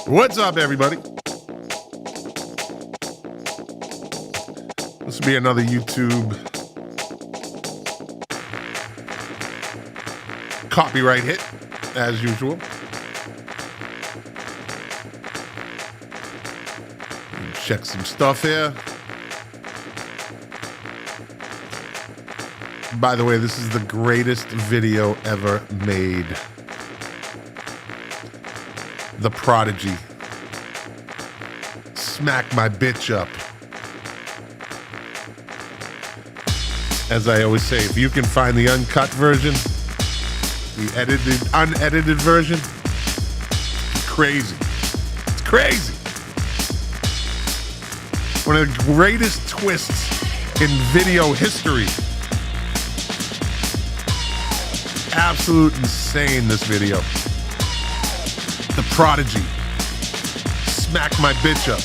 What's up, everybody? This will be another YouTube copyright hit, as usual. Check some stuff here. By the way, this is the greatest video ever made. The Prodigy. Smack my bitch up. As I always say, if you can find the uncut version, the unedited version, crazy. It's crazy. One of the greatest twists in video history. Absolute insane, this video. The Prodigy. Smack my bitch up.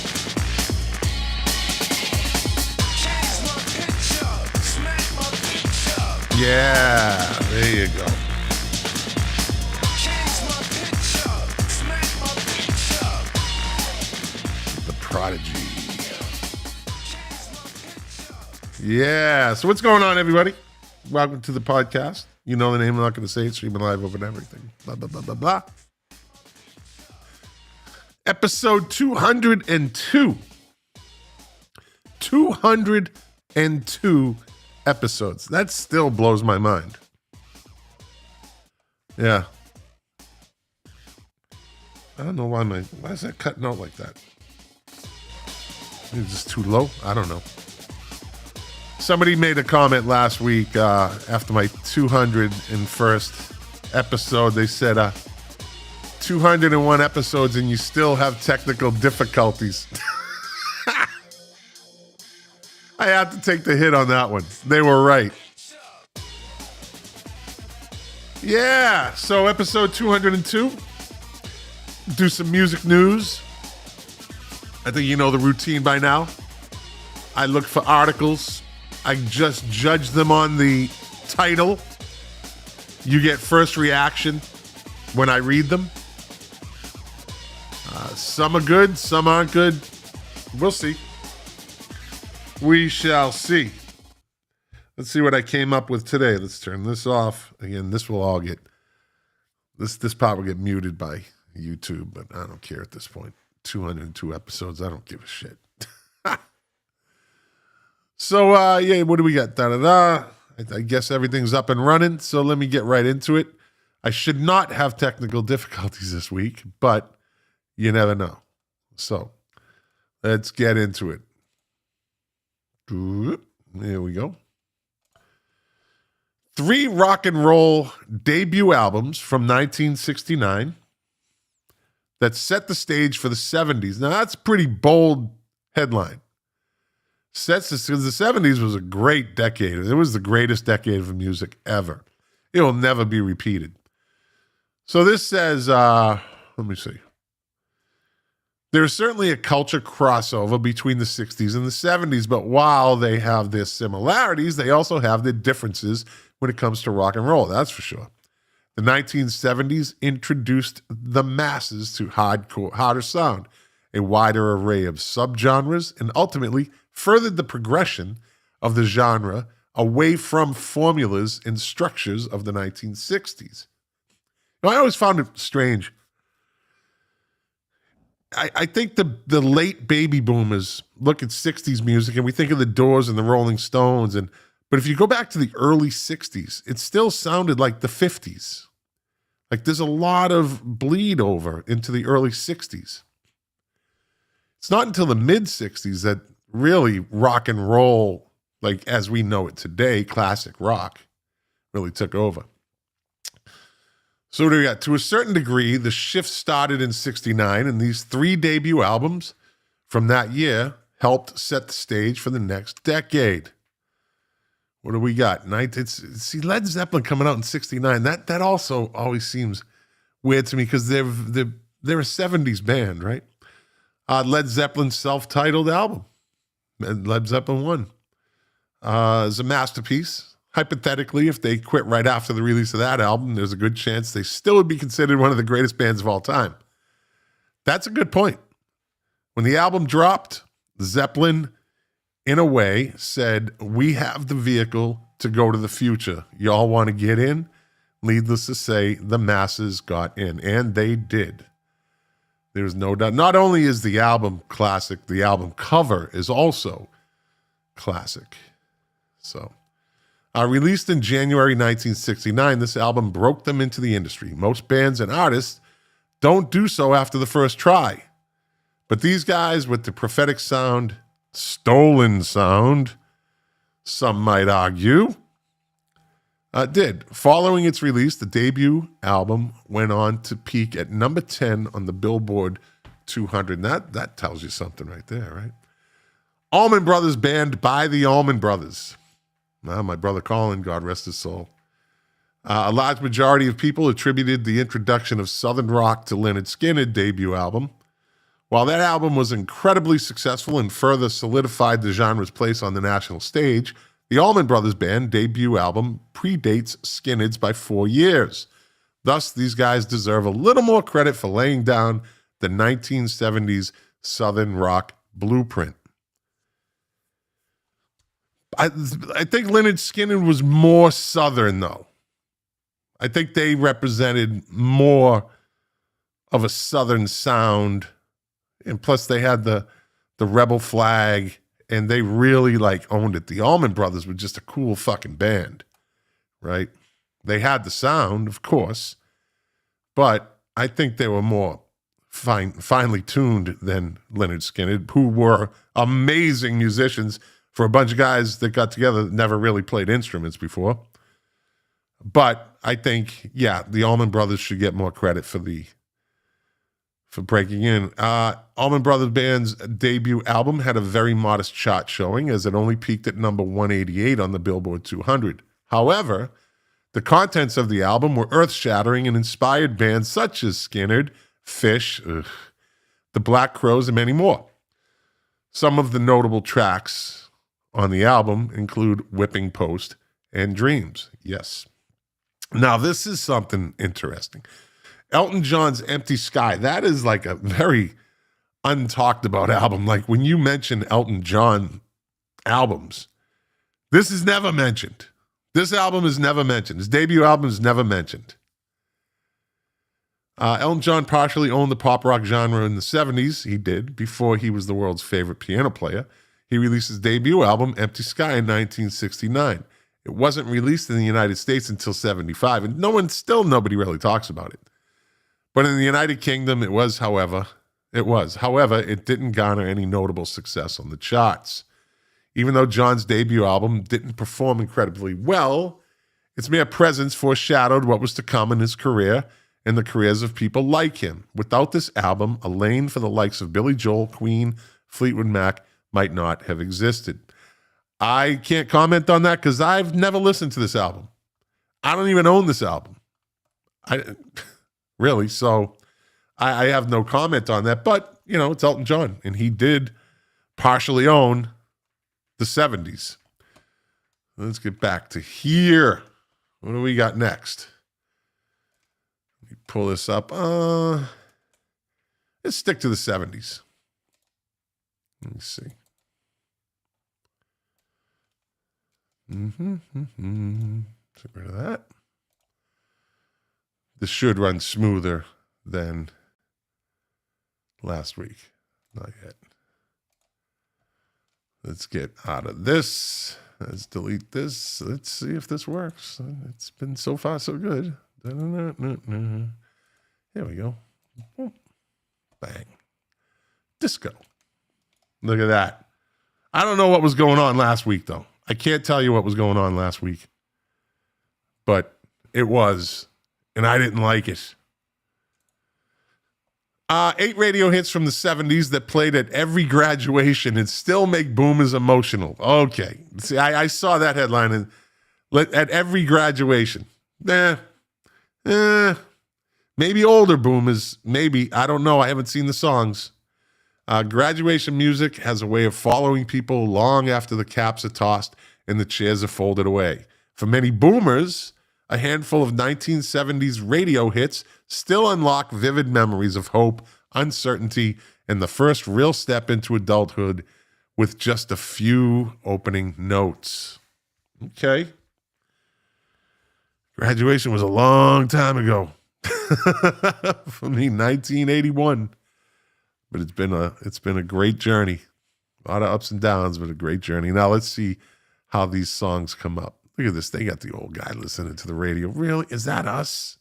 Yeah, there you go. The Prodigy. Yeah, so what's going on, everybody? Welcome to the podcast. You know the name, I'm not going to say it, streaming live over and everything. Blah, blah, blah, blah, blah. Episode 202. 202 episodes. That still blows my mind. Yeah. I don't know why is that cutting out like that? Maybe it's just too low? I don't know. Somebody made a comment last week after my 201st episode. They said 201 episodes and you still have technical difficulties. I had to take the hit on that one. They were right. Yeah, so episode 202. Do some music news. I think you know the routine by now. I look for articles. I just judge them on the title. You get first reaction when I read them. Some are good, some aren't good. We'll see. We shall see. Let's see what I came up with today. Let's turn this off. Again, this will all get... This part will get muted by YouTube, but I don't care at this point. 202 episodes, I don't give a shit. So, yeah, what do we got? I guess everything's up and running, so let me get right into it. I should not have technical difficulties this week, but you never know. So, let's get into it. There we go. 3 rock and roll debut albums from 1969 that set the stage for the 70s. Now, that's a pretty bold headline. Because the 70s was a great decade. It was the greatest decade of music ever. It will never be repeated. So this says, let me see. There's certainly a culture crossover between the 60s and the 70s, but while they have their similarities, they also have their differences when it comes to rock and roll, that's for sure. The 1970s introduced the masses to harder sound, a wider array of subgenres, and ultimately furthered the progression of the genre away from formulas and structures of the 1960s. Now, I always found it strange. I think the late baby boomers look at 60s music and we think of the Doors and the Rolling Stones, but if you go back to the early 60s, it still sounded like the 50s. Like there's a lot of bleed over into the early 60s. It's not until the mid 60s that really rock and roll, like as we know it today, classic rock, really took over. So what do we got? To a certain degree, the shift started in 69, and these 3 debut albums from that year helped set the stage for the next decade. What do we got? See, Led Zeppelin coming out in 69, that also always seems weird to me because they're a 70s band, right? Led Zeppelin's self-titled album, Led Zeppelin 1, is a masterpiece. Hypothetically, if they quit right after the release of that album, there's a good chance they still would be considered one of the greatest bands of all time. That's a good point. When the album dropped, Zeppelin, in a way, said, we have the vehicle to go to the future. Y'all want to get in? Needless to say, the masses got in, and they did. There's no doubt. Not only is the album classic, the album cover is also classic. So, released in January 1969, this album broke them into the industry. Most bands and artists don't do so after the first try. But these guys with the prophetic sound, stolen sound, some might argue, did. Following its release, the debut album went on to peak at number 10 on the Billboard 200. And that tells you something right there, right? Allman Brothers Band by the Allman Brothers. My brother Colin, God rest his soul. A large majority of people attributed the introduction of Southern rock to Lynyrd Skynyrd's debut album. While that album was incredibly successful and further solidified the genre's place on the national stage, the Allman Brothers Band debut album predates Skynyrd's by 4 years. Thus, these guys deserve a little more credit for laying down the 1970s Southern rock blueprint. I think Lynyrd Skynyrd was more Southern, though. I think they represented more of a Southern sound, and plus they had the rebel flag, and they really owned it. The Allman Brothers were just a cool fucking band, right? They had the sound, of course, but I think they were more finely tuned than Lynyrd Skynyrd, who were amazing musicians for a bunch of guys that got together that never really played instruments before. But I think, the Allman Brothers should get more credit for breaking in. Allman Brothers Band's debut album had a very modest chart showing, as it only peaked at number 188 on the Billboard 200. However, the contents of the album were earth-shattering and inspired bands such as Skynyrd, Fish, the Black Crowes, and many more. Some of the notable tracks on the album include Whipping Post and Dreams. Yes. Now, this is something interesting. Elton John's Empty Sky, that is a very untalked about album. When you mention Elton John albums, this is never mentioned. This album is never mentioned. His debut album is never mentioned. Elton John partially owned the pop rock genre in the 70s. He did, before he was the world's favorite piano player. He released his debut album, Empty Sky, in 1969. It wasn't released in the United States until 75, and nobody really talks about it. But in the United Kingdom, it was. However, it didn't garner any notable success on the charts. Even though John's debut album didn't perform incredibly well, its mere presence foreshadowed what was to come in his career and the careers of people like him. Without this album, a lane for the likes of Billy Joel, Queen, Fleetwood Mac might not have existed. I can't comment on that because I've never listened to this album. I don't even own this album. Really, so I have no comment on that. But, it's Elton John, and he did partially own the 70s. Let's get back to here. What do we got next? Let me pull this up. Let's stick to the 70s. Let me see. Get rid of that. This should run smoother than last week. Not yet. Let's get out of this. Let's delete this. Let's see if this works. It's been so far so good. Here we go. Bang. Disco. Look at that. I don't know what was going on last week, though. I can't tell you what was going on last week. But it was, and I didn't like it. 8 radio hits from the 70s that played at every graduation and still make boomers emotional. Okay. See, I saw that headline, and at every graduation. Maybe older boomers. Maybe. I don't know. I haven't seen the songs. Graduation music has a way of following people long after the caps are tossed and the chairs are folded away. For many boomers, a handful of 1970s radio hits still unlock vivid memories of hope, uncertainty, and the first real step into adulthood with just a few opening notes. Okay. Graduation was a long time ago. For me, 1981. But it's been a great journey. A lot of ups and downs, but a great journey. Now let's see how these songs come up. Look at this. They got the old guy listening to the radio. Really? Is that us?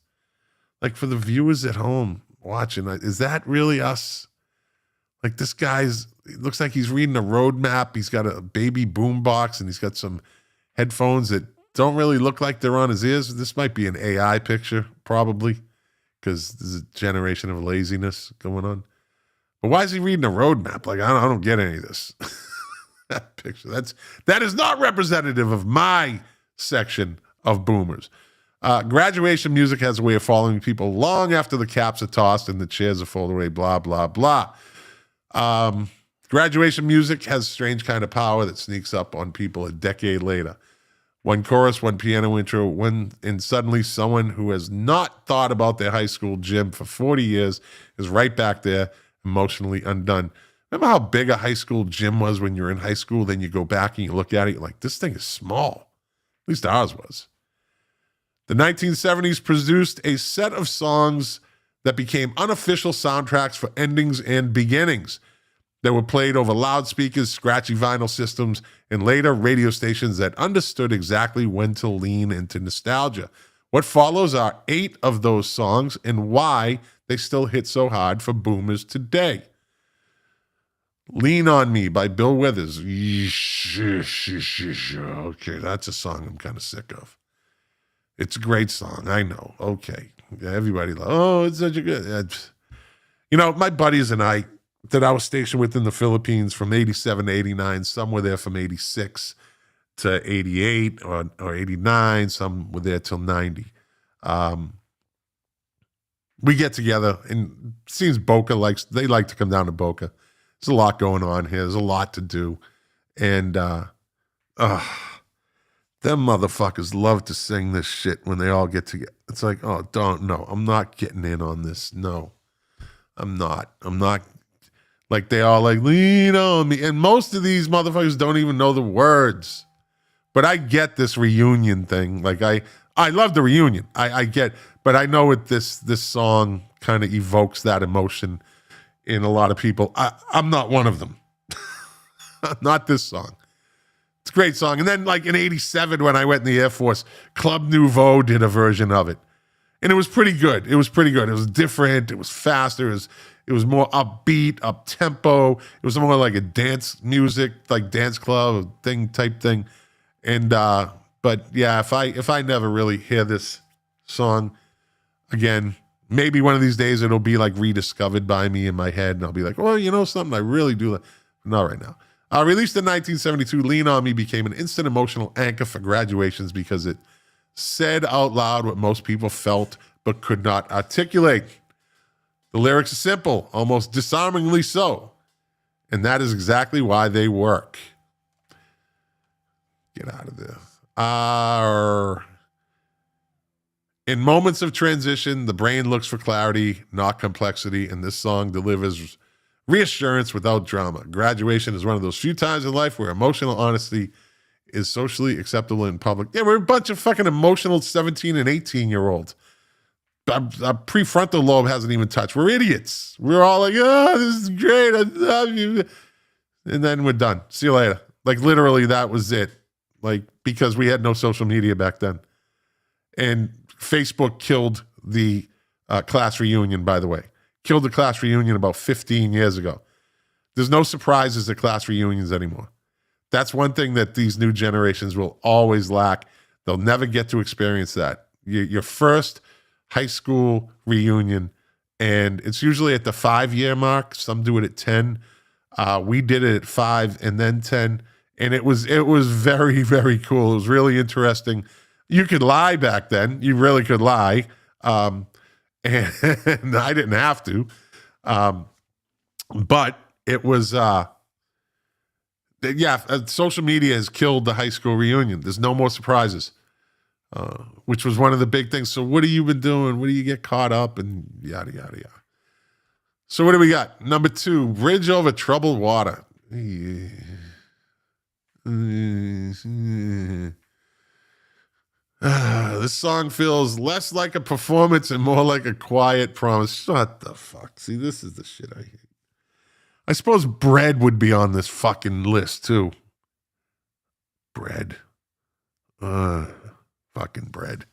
Like, for the viewers at home watching, is that really us? Like, this guy's, it looks like he's reading a road map. He's got a baby boom box, and he's got some headphones that don't really look like they're on his ears. This might be an AI picture, probably, because there's a generation of laziness going on. But why is he reading a road map? Like, I don't get any of this. That picture. That is not representative of my section of boomers. Graduation music has a way of following people long after the caps are tossed and the chairs are folded away, blah, blah, blah. Graduation music has a strange kind of power that sneaks up on people a decade later. One chorus, one piano intro, and suddenly someone who has not thought about their high school gym for 40 years is right back there, emotionally undone. Remember how big a high school gym was when you were in high school? Then you go back and you look at it, you're like, this thing is small. At least ours was. The 1970s produced a set of songs that became unofficial soundtracks for endings and beginnings. They were played over loudspeakers, scratchy vinyl systems, and later radio stations that understood exactly when to lean into nostalgia. What follows are 8 of those songs and why they still hit so hard for boomers today. Lean on Me by Bill Withers. Okay, that's a song I'm kind of sick of. It's a great song, I know. Okay. Yeah, everybody it's such a good... my buddies and I that I was stationed with in the Philippines from 87 to 89, some were there from 86 to 88 or 89, some were there till 90. We get together, and it seems they like to come down to Boca. There's a lot going on here. There's a lot to do. And them motherfuckers love to sing this shit when they all get together. It's like, I'm not getting in on this. No, I'm not. Like, they all like, lean on me. And most of these motherfuckers don't even know the words. But I get this reunion thing. Like, I love the reunion. I get, but I know this song kind of evokes that emotion in a lot of people. I'm not one of them. Not this song. It's a great song. And then, like, in 87, when I went in the Air Force, Club Nouveau did a version of it. And it was pretty good. It was different. It was faster. It was more upbeat, up-tempo. It was more like a dance music, like dance club type thing. And but yeah, if I never really hear this song again, maybe one of these days it'll be like rediscovered by me in my head, and I'll be like, well, something I really do like. Not right now. Released in 1972, Lean on Me became an instant emotional anchor for graduations because it said out loud what most people felt but could not articulate. The lyrics are simple, almost disarmingly so. And that is exactly why they work. Get out of there. In moments of transition, the brain looks for clarity, not complexity, and this song delivers reassurance without drama. Graduation is one of those few times in life where emotional honesty is socially acceptable in public. Yeah, we're a bunch of fucking emotional 17 and 18-year-olds. Our prefrontal lobe hasn't even touched. We're idiots. We're all like, this is great. I love you. And then we're done. See you later. Like, literally, that was it. Like, because we had no social media back then. And Facebook killed the class reunion, by the way. Killed the class reunion about 15 years ago. There's no surprises at class reunions anymore. That's one thing that these new generations will always lack. They'll never get to experience that. Your first high school reunion, and it's usually at the 5-year mark. Some do it at 10. We did it at 5 and then 10, and it was very, very cool. It was really interesting. You could lie back then. You really could lie, and I didn't have to. But it was, social media has killed the high school reunion. There's no more surprises. Which was one of the big things. So what have you been doing? What do you get caught up? And yada, yada, yada. So what do we got? Number 2, Bridge Over Troubled Water. This song feels less like a performance and more like a quiet promise. Shut the fuck. See, this is the shit I hate. I suppose Bread would be on this fucking list too. Bread. Fucking Bread.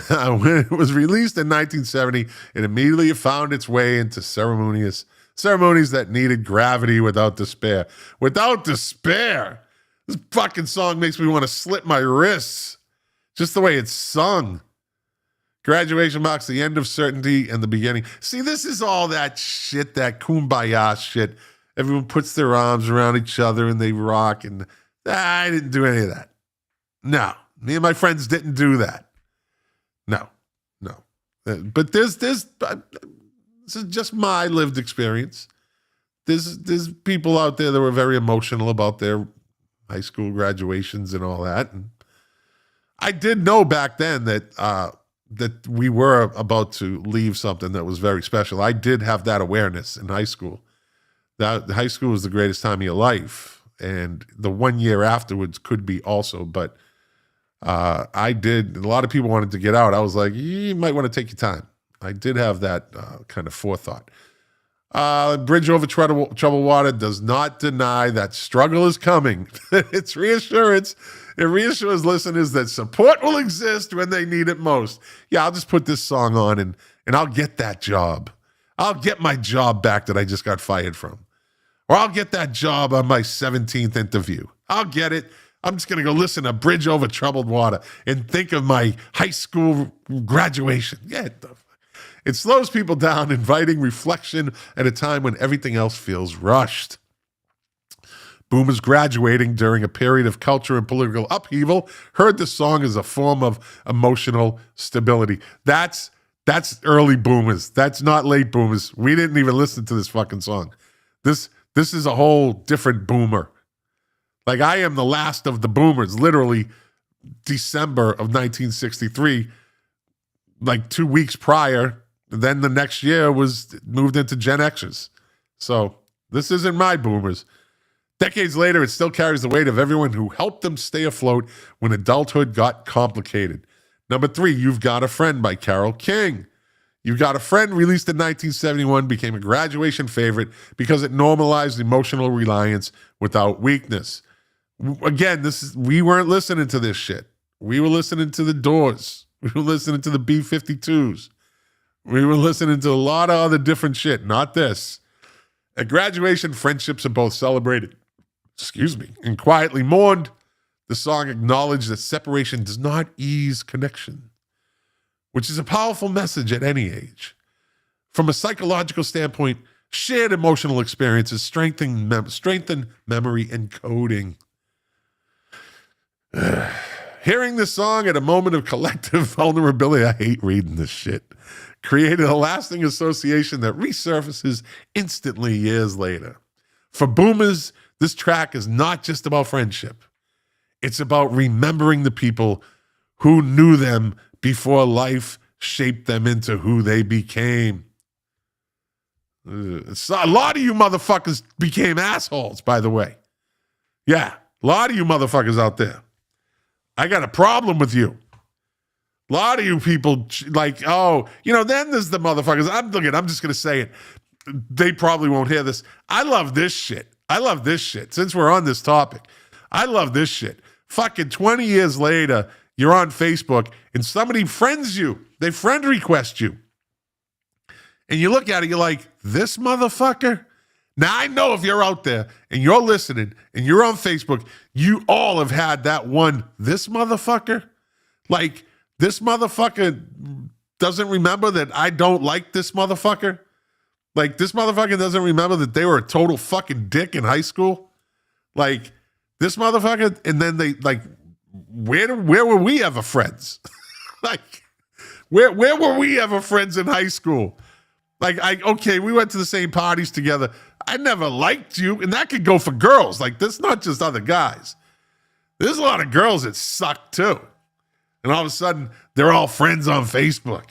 When it was released in 1970, it immediately found its way into ceremonies that needed gravity without despair. Without despair! This fucking song makes me want to slit my wrists. Just the way it's sung. Graduation marks the end of certainty and the beginning. See, this is all that shit, that kumbaya shit. Everyone puts their arms around each other and they rock. And I didn't do any of that. No. Me and my friends didn't do that. No. But this is just my lived experience. There's people out there that were very emotional about their high school graduations and all that. And I did know back then that we were about to leave something that was very special. I did have that awareness in high school. That high school was the greatest time of your life, and the 1 year afterwards could be also. But I did. A lot of people wanted to get out. I was like, you might want to take your time. I did have that kind of forethought. Bridge Over Troubled Water does not deny that struggle is coming. It's reassurance. It reassures listeners that support will exist when they need it most. Yeah, I'll just put this song on and I'll get that job. I'll get my job back that I just got fired from. Or I'll get that job on my 17th interview. I'll get it. I'm just going to go listen to Bridge Over Troubled Water and think of my high school graduation. Yeah, it slows people down, inviting reflection at a time when everything else feels rushed. Boomers graduating during a period of culture and political upheaval heard the song as a form of emotional stability. That's early boomers. That's not late boomers. We didn't even listen to this fucking song. This is a whole different boomer. Like, I am the last of the boomers. Literally, December of 1963, like 2 weeks prior, then the next year was moved into Gen Xers. So this isn't my boomers. Decades later, it still carries the weight of everyone who helped them stay afloat when adulthood got complicated. Number 3, You've Got a Friend by Carole King. You've Got a Friend, released in 1971, became a graduation favorite because it normalized emotional reliance without weakness. Again, we weren't listening to this shit. We were listening to the Doors. We were listening to the B-52s. We were listening to a lot of other different shit, not this. At graduation, friendships are both celebrated, and quietly mourned. The song acknowledged that separation does not ease connection, which is a powerful message at any age. From a psychological standpoint, shared emotional experiences strengthen memory and coding. Hearing this song at a moment of collective vulnerability, I hate reading this shit, created a lasting association that resurfaces instantly years later. For boomers, this track is not just about friendship. It's about remembering the people who knew them before life shaped them into who they became. A lot of you motherfuckers became assholes, by the way. Yeah, a lot of you motherfuckers out there. I got a problem with you. A lot of you people like, then there's the motherfuckers. I'm just going to say it. They probably won't hear this. I love this shit. Since we're on this topic, I love this shit. Fucking 20 years later, you're on Facebook and somebody friends you. They friend request you. And you look at it, you're like, this motherfucker? Now, I know if you're out there and you're listening and you're on Facebook, you all have had that one, this motherfucker? Like, this motherfucker doesn't remember that I don't like this motherfucker? Like, this motherfucker doesn't remember that they were a total fucking dick in high school? Like, this motherfucker, and then they, like, where were we ever friends? Like, where were we ever friends in high school? Like, we went to the same parties together. I never liked you, and that could go for girls. Like, this is not just other guys. There's a lot of girls that suck, too. And all of a sudden, they're all friends on Facebook.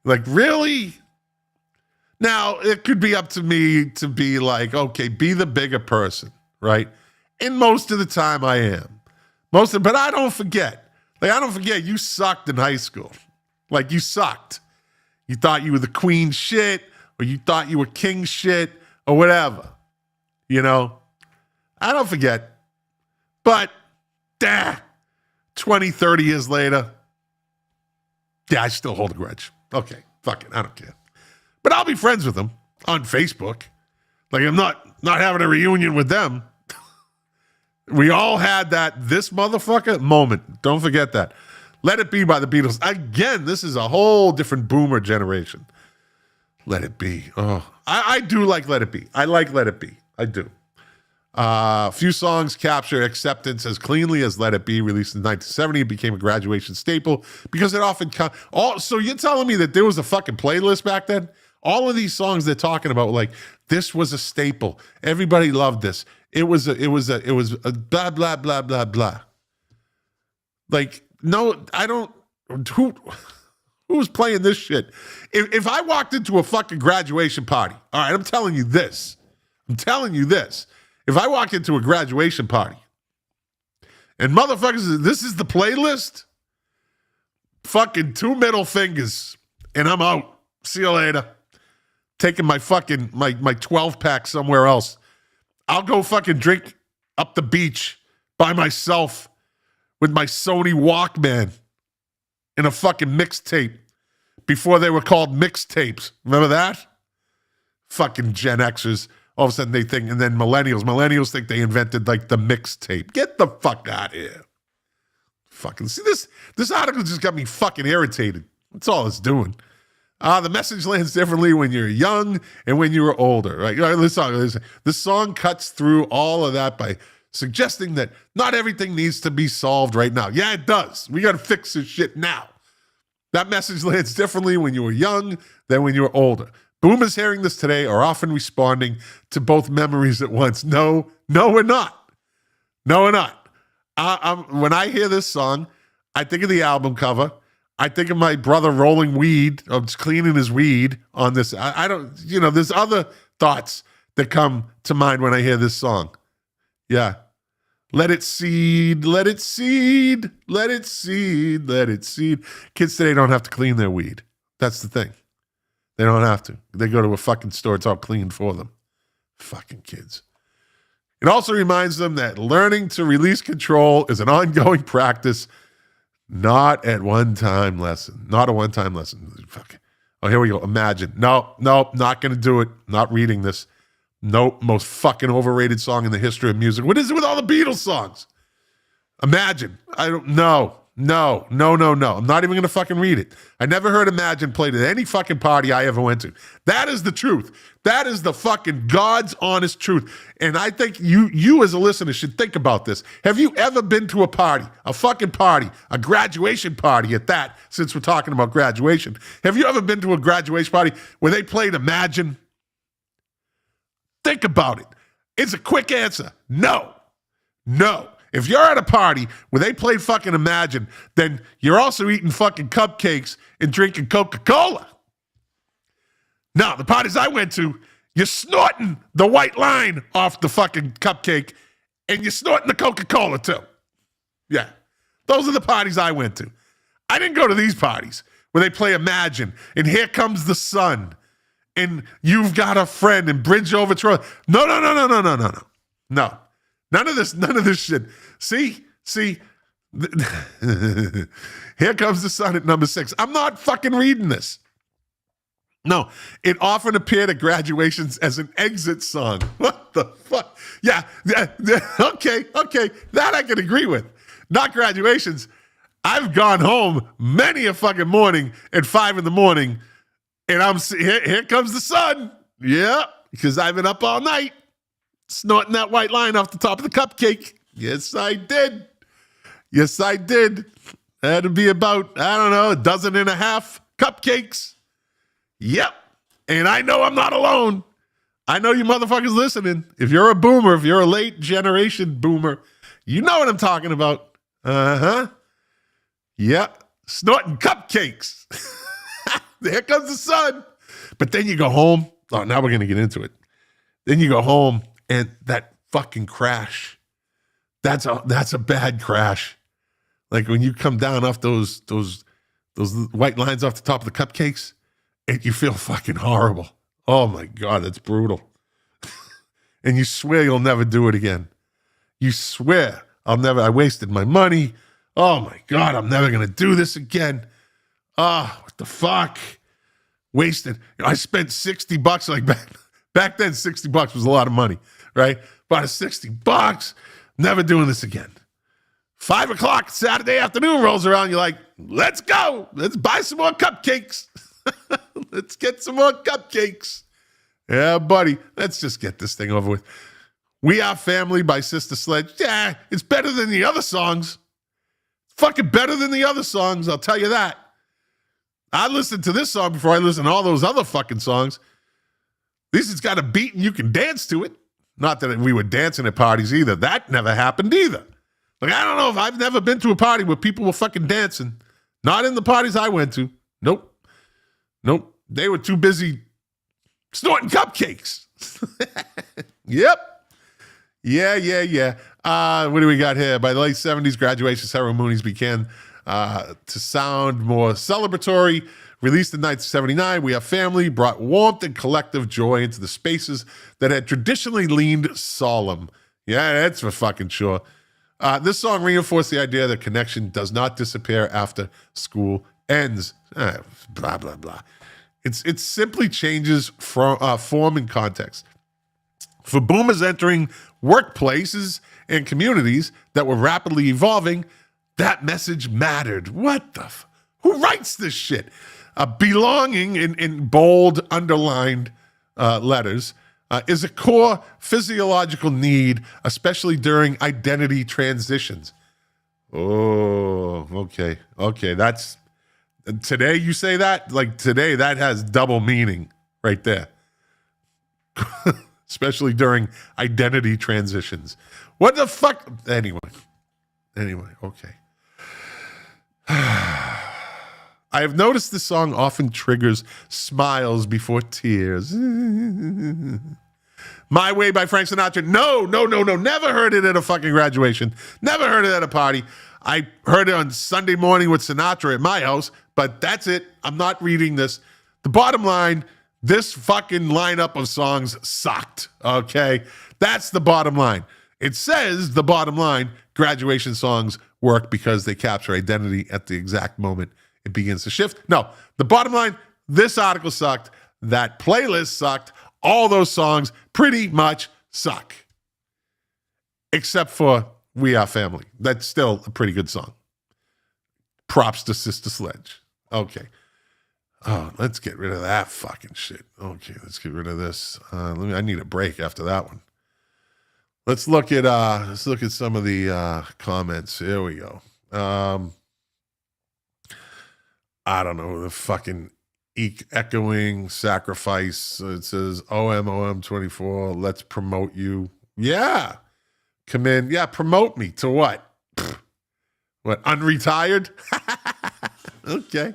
Like, really? Now, it could be up to me to be like, okay, be the bigger person, right? And most of the time I am. But I don't forget. Like, I don't forget you sucked in high school. Like, you sucked. You thought you were the queen shit, or you thought you were king shit, or whatever. You know? I don't forget. But, 20, 30 years later, yeah, I still hold a grudge. Okay, fuck it, I don't care. But I'll be friends with them on Facebook. Like, I'm not having a reunion with them. We all had this motherfucker moment. Don't forget that. Let It Be by the Beatles. Again, this is a whole different boomer generation. Let It Be. Oh, I do like Let It Be. I like Let It Be. I do. Few songs capture acceptance as cleanly as Let It Be, released in 1970. It became a graduation staple because it often so you're telling me that there was a fucking playlist back then? All of these songs they're talking about, like, this was a staple. Everybody loved this. It was a blah, blah, blah, blah, blah. Like, no, I don't, who's playing this shit? If I walked into a fucking graduation party, all right, I'm telling you this. If I walked into a graduation party and motherfuckers, this is the playlist, fucking 2 middle fingers, and I'm out. See you later. Taking my fucking, my 12-pack somewhere else. I'll go fucking drink up the beach by myself with my Sony Walkman in a fucking mixtape before they were called mixtapes. Remember that? Fucking Gen Xers. All of a sudden they think, and then millennials think they invented like the mixtape. Get the fuck out of here. Fucking see this article just got me fucking irritated. That's all it's doing. The message lands differently when you're young and when you were older, right? This song cuts through all of that by suggesting that not everything needs to be solved right now. Yeah, it does. We got to fix this shit now. That message lands differently when you were young than when you were older. Boomers hearing this today are often responding to both memories at once. No, we're not. No, we're not. When I hear this song, I think of the album cover. I think of my brother rolling weed, or just cleaning his weed on this. I don't, there's other thoughts that come to mind when I hear this song. Yeah. Let it seed, let it seed, let it seed, let it seed. Kids today don't have to clean their weed. That's the thing. They don't have to. They go to a fucking store, it's all cleaned for them. Fucking kids. It also reminds them that learning to release control is an ongoing practice. Not a one-time lesson. Fuck. Oh, here we go. Imagine. No, not going to do it. Not reading this. Nope. Most fucking overrated song in the history of music. What is it with all the Beatles songs? Imagine. I don't know. No. I'm not even going to fucking read it. I never heard Imagine played at any fucking party I ever went to. That is the truth. That is the fucking God's honest truth. And I think you as a listener should think about this. Have you ever been to a party, a fucking party, a graduation party at that, since we're talking about graduation? Have you ever been to a graduation party where they played Imagine? Think about it. It's a quick answer. No. If you're at a party where they play fucking Imagine, then you're also eating fucking cupcakes and drinking Coca-Cola. Now, the parties I went to, you're snorting the white line off the fucking cupcake and you're snorting the Coca-Cola too. Yeah. Those are the parties I went to. I didn't go to these parties where they play Imagine and Here Comes the Sun and You've Got a Friend and Bridge Over Trouble. No. No. None of this shit. See? Here Comes the Sun at number 6. I'm not fucking reading this. No, it often appeared at graduations as an exit song. What the fuck? Yeah, okay. That I can agree with. Not graduations. I've gone home many a fucking morning at 5 a.m. and I'm here comes the sun. Yeah, because I've been up all night snorting that white line off the top of the cupcake. Yes, I did. That'd be about, I don't know, 12.5 cupcakes. Yep. And I know I'm not alone. I know you motherfuckers listening. If you're a boomer, if you're a late generation boomer, you know what I'm talking about. Uh-huh. Yep. Snorting cupcakes. There comes the sun. But then you go home. Oh, now we're going to get into it. Then you go home and that fucking crash. That's a bad crash. Like when you come down off those white lines off the top of the cupcakes, and you feel fucking horrible. Oh my God, that's brutal. And you swear you'll never do it again. You swear I wasted my money. Oh my God, I'm never going to do this again. What the fuck? Wasted. I spent $60 like back then. $60 was a lot of money, right? About $60. Never doing this again. 5 o'clock Saturday afternoon rolls around. You're like, let's go. Let's buy some more cupcakes. Let's get some more cupcakes. Yeah, buddy. Let's just get this thing over with. We Are Family by Sister Sledge. Yeah, it's better than the other songs. Fucking better than the other songs, I'll tell you that. I listened to this song before I listened to all those other fucking songs. At least it's got a beat and you can dance to it. Not that we were dancing at parties either. That never happened either. Like, I don't know if I've never been to a party where people were fucking dancing. Not in the parties I went to. Nope. They were too busy snorting cupcakes. Yep. Yeah. What do we got here? By the late 70s, graduation ceremonies began to sound more celebratory. Released in 1979, We Are Family brought warmth and collective joy into the spaces that had traditionally leaned solemn. Yeah, that's for fucking sure. This song reinforced the idea that connection does not disappear after school ends. Blah, blah, blah. It simply changes form and context. For boomers entering workplaces and communities that were rapidly evolving, that message mattered. What the who writes this shit? Belonging in bold, underlined letters is a core physiological need, especially during identity transitions. Oh, okay. That's today you say that? Like today, that has double meaning right there. Especially during identity transitions. What the fuck? Anyway, okay. I have noticed this song often triggers smiles before tears. My Way by Frank Sinatra. No. Never heard it at a fucking graduation. Never heard it at a party. I heard it on Sunday morning with Sinatra at my house, but that's it. I'm not reading this. The bottom line, this fucking lineup of songs sucked, okay? That's the bottom line. It says the bottom line, graduation songs work because they capture identity at the exact moment it begins to shift. No, the bottom line, this article sucked. That playlist sucked. All those songs pretty much suck. Except for We Are Family. That's still a pretty good song. Props to Sister Sledge. Okay. Oh, let's get rid of that fucking shit. Okay, let's get rid of this. I need a break after that one. Let's look at some of the comments. Here we go. I don't know, the fucking echoing sacrifice. It says OM 24. Let's promote you. Yeah. Come in. Yeah, promote me to what? What, unretired? Okay.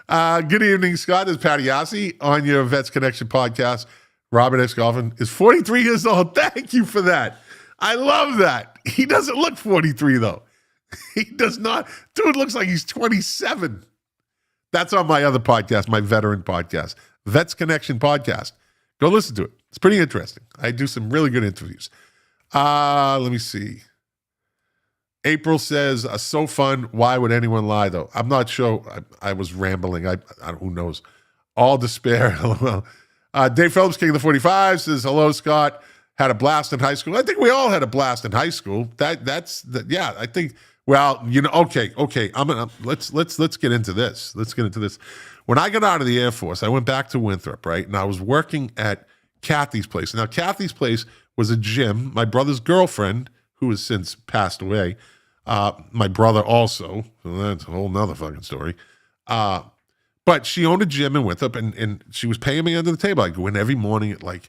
Good evening, Scott. This is Patty Yassi on your Vets Connection podcast. Robert X. Golfin is 43 years old. Thank you for that. I love that. He doesn't look 43, though. He does not. Dude looks like he's 27. That's on my other podcast, my veteran podcast, Vets Connection podcast. Go listen to it. It's pretty interesting. I do some really good interviews. Let me see. April says, so fun. Why would anyone lie, though? I'm not sure. I was rambling. I who knows? All despair. LOL. Dave Phillips, King of the 45, says, hello, Scott. Had a blast in high school. I think we all had a blast in high school. Yeah, I think, well, okay. Let's get into this. Let's get into this. When I got out of the Air Force, I went back to Winthrop, right? And I was working at Kathy's place. Now, Kathy's place was a gym. My brother's girlfriend, who has since passed away, my brother also, so that's a whole nother fucking story. But she owned a gym in Winthrop, and she was paying me under the table. I'd go in every morning at like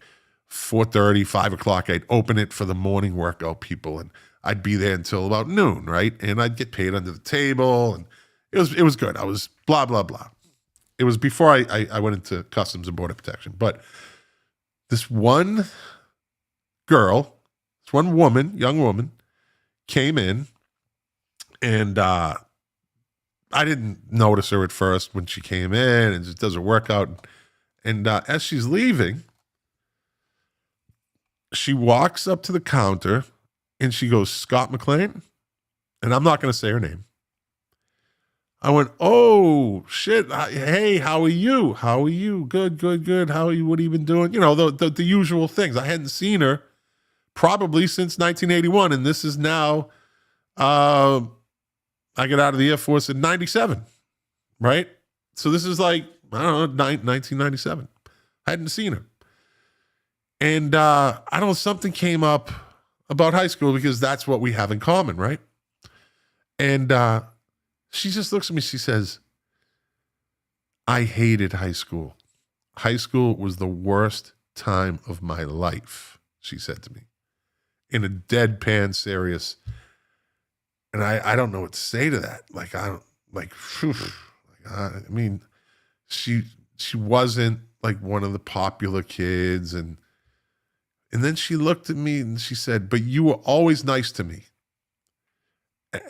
4:30, 5 o'clock. I'd open it for the morning workout people, and I'd be there until about noon, right? And I'd get paid under the table, and it was good. I was blah, blah, blah. It was before I went into Customs and Border Protection. But this one girl, this one woman, young woman, came in, and I didn't notice her at first when she came in, and just does her workout. And as she's leaving, she walks up to the counter and she goes, "Scott McLean?" And I'm not going to say her name. I went, "Oh, shit. Hey, how are you? How are you? Good, good, good. How are you? What have you been doing?" You know, the usual things. I hadn't seen her probably since 1981. And this is now, I got out of the Air Force in 97, right? So this is like, I don't know, 1997. I hadn't seen her. And I don't know, something came up about high school because that's what we have in common, right? And she just looks at me, she says, "I hated high school. High school was the worst time of my life," she said to me, in a deadpan serious. And I don't know what to say to that. Like, I don't, like, whew, I mean, she wasn't like one of the popular kids. And then she looked at me and she said, "But you were always nice to me."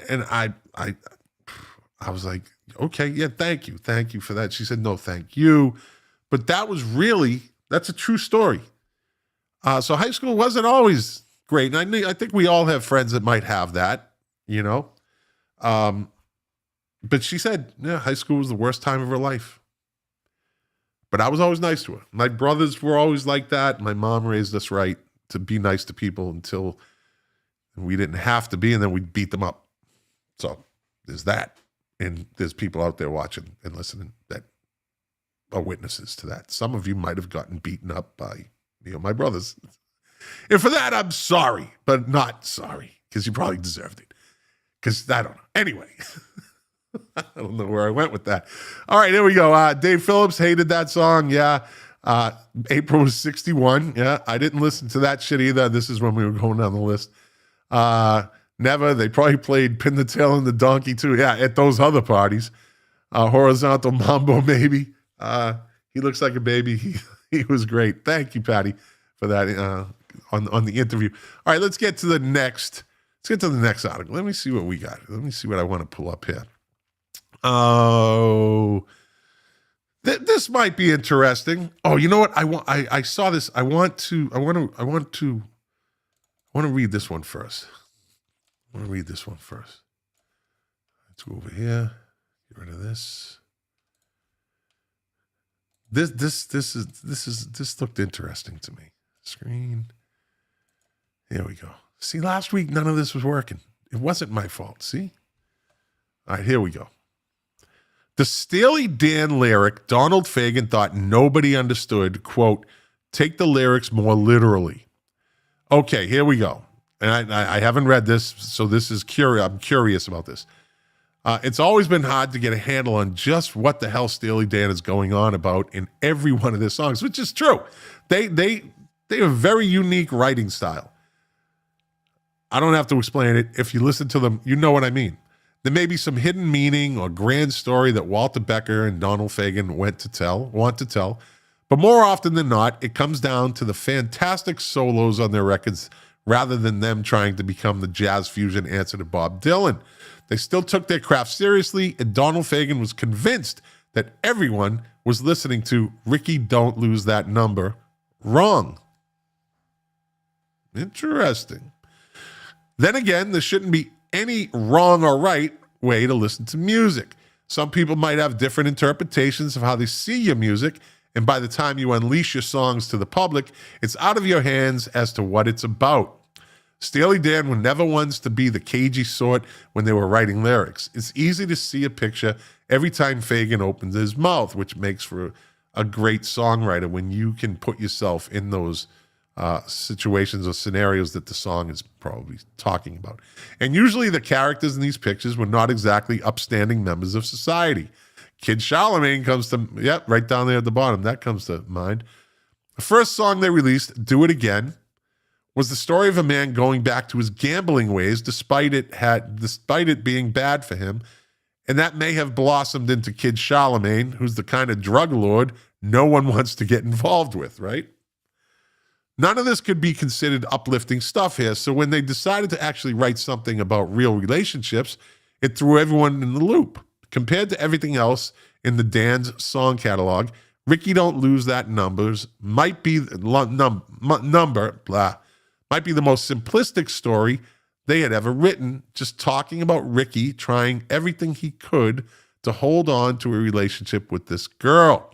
And I was like, "Okay, yeah, thank you for that." She said, "No, thank you." But that's a true story. So high school wasn't always great. And I think we all have friends that might have that, you know. But she said, yeah, high school was the worst time of her life. But I was always nice to her. My brothers were always like that. My mom raised us right to be nice to people until we didn't have to be, and then we'd beat them up. So there's that. And there's people out there watching and listening that are witnesses to that. Some of you might have gotten beaten up by, my brothers. And for that, I'm sorry, but not sorry, because you probably deserved it. Because I don't know. Anyway, I don't know where I went with that. All right, here we go. Dave Phillips hated that song. Yeah. April was 61. Yeah. I didn't listen to that shit either. This is when we were going down the list. Never. They probably played Pin the Tail on the Donkey too. Yeah, at those other parties. Horizontal Mambo, maybe. He looks like a baby. He was great. Thank you, Patty, for that on the interview. All right, let's get to the next. Let's get to the next article. Let me see what we got. Let me see what I want to pull up here. Oh, this might be interesting. Oh, you know what? I saw this. I want to read this one first. Let's go over here. Get rid of this. This looked interesting to me. Screen. There we go. See, last week none of this was working. It wasn't my fault. See? All right, here we go. The Steely Dan lyric Donald Fagen thought nobody understood, quote, "Take the lyrics more literally." Okay, here we go. And I haven't read this, so this is curious. I'm curious about this. It's always been hard to get a handle on just what the hell Steely Dan is going on about in every one of their songs, which is true. They have a very unique writing style. I don't have to explain it. If you listen to them, you know what I mean. There may be some hidden meaning or grand story that Walter Becker and Donald Fagen want to tell, but more often than not, it comes down to the fantastic solos on their records rather than them trying to become the jazz fusion answer to Bob Dylan. They still took their craft seriously, and Donald Fagen was convinced that everyone was listening to "Ricky, Don't Lose That Number" wrong. Interesting. Then again, there shouldn't be any wrong or right way to listen to music. Some people might have different interpretations of how they see your music, and by the time you unleash your songs to the public, it's out of your hands as to what it's about. Steely Dan were never ones to be the cagey sort when they were writing lyrics. It's easy to see a picture every time Fagen opens his mouth, which makes for a great songwriter when you can put yourself in those situations or scenarios that the song is probably talking about. And usually the characters in these pictures were not exactly upstanding members of society. Kid Charlemagne comes to, right down there at the bottom. That comes to mind. The first song they released, "Do It Again," was the story of a man going back to his gambling ways despite it being bad for him, And that may have blossomed into Kid Charlemagne, who's the kind of drug lord no one wants to get involved with, right? None of this could be considered uplifting stuff here. So when they decided to actually write something about real relationships, it threw everyone in the loop. Compared to everything else in the Dan's song catalog, Ricky Don't Lose That Numbers might be might be the most simplistic story they had ever written, just talking about Ricky trying everything he could to hold on to a relationship with this girl.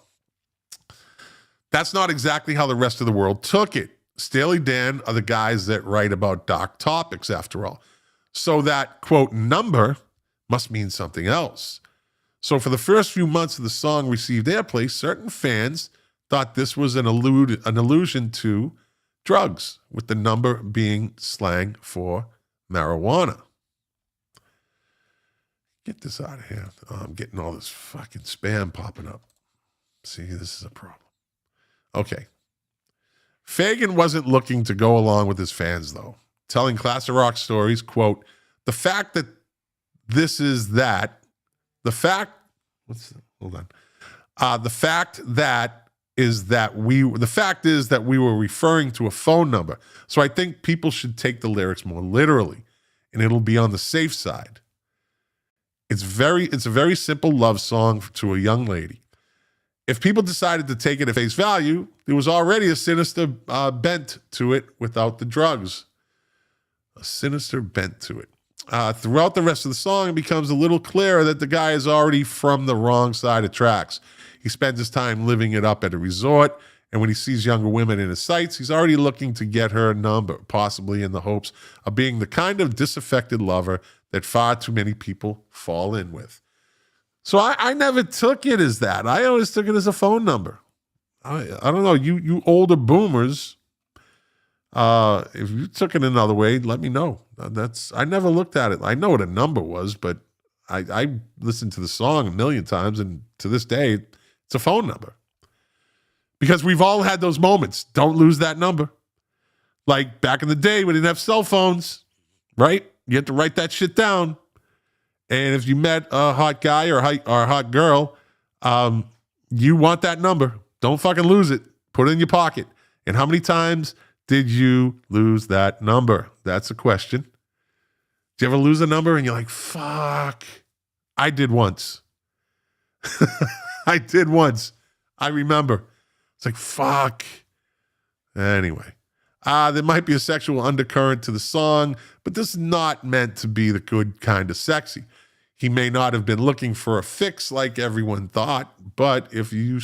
That's not exactly how the rest of the world took it. Steely Dan are the guys that write about dark topics, after all. So that, quote, number must mean something else. So for the first few months of the song received airplay, certain fans thought this was an allusion to drugs, with the number being slang for marijuana. Get this out of here. Oh, I'm getting all this fucking spam popping up. See, this is a problem. Okay. Fagan wasn't looking to go along with his fans, though, telling Classic Rock Stories, quote, the fact that this is that, the fact is that we were referring to a phone number. So I think people should take the lyrics more literally, and it'll be on the safe side. It's a very simple love song to a young lady. If people decided to take it at face value, there was already a sinister bent to it without the drugs. A sinister bent to it. Throughout the rest of the song, it becomes a little clearer that the guy is already from the wrong side of tracks. He spends his time living it up at a resort, and when he sees younger women in his sights, he's already looking to get her number, possibly in the hopes of being the kind of disaffected lover that far too many people fall in with. So I never took it as that. I always took it as a phone number. I don't know. You older boomers, if you took it another way, let me know. I never looked at it. I know what a number was, but I listened to the song a million times, and to this day, it's a phone number. Because we've all had those moments. Don't lose that number. Like back in the day, we didn't have cell phones, right? You had to write that shit down. And if you met a hot guy or a hot girl, you want that number. Don't fucking lose it. Put it in your pocket. And how many times did you lose that number? That's a question. Did you ever lose a number and you're like, fuck? I did once. I did once. I remember. It's like, fuck. Anyway. There might be a sexual undercurrent to the song, but this is not meant to be the good kind of sexy. He may not have been looking for a fix like everyone thought, but if you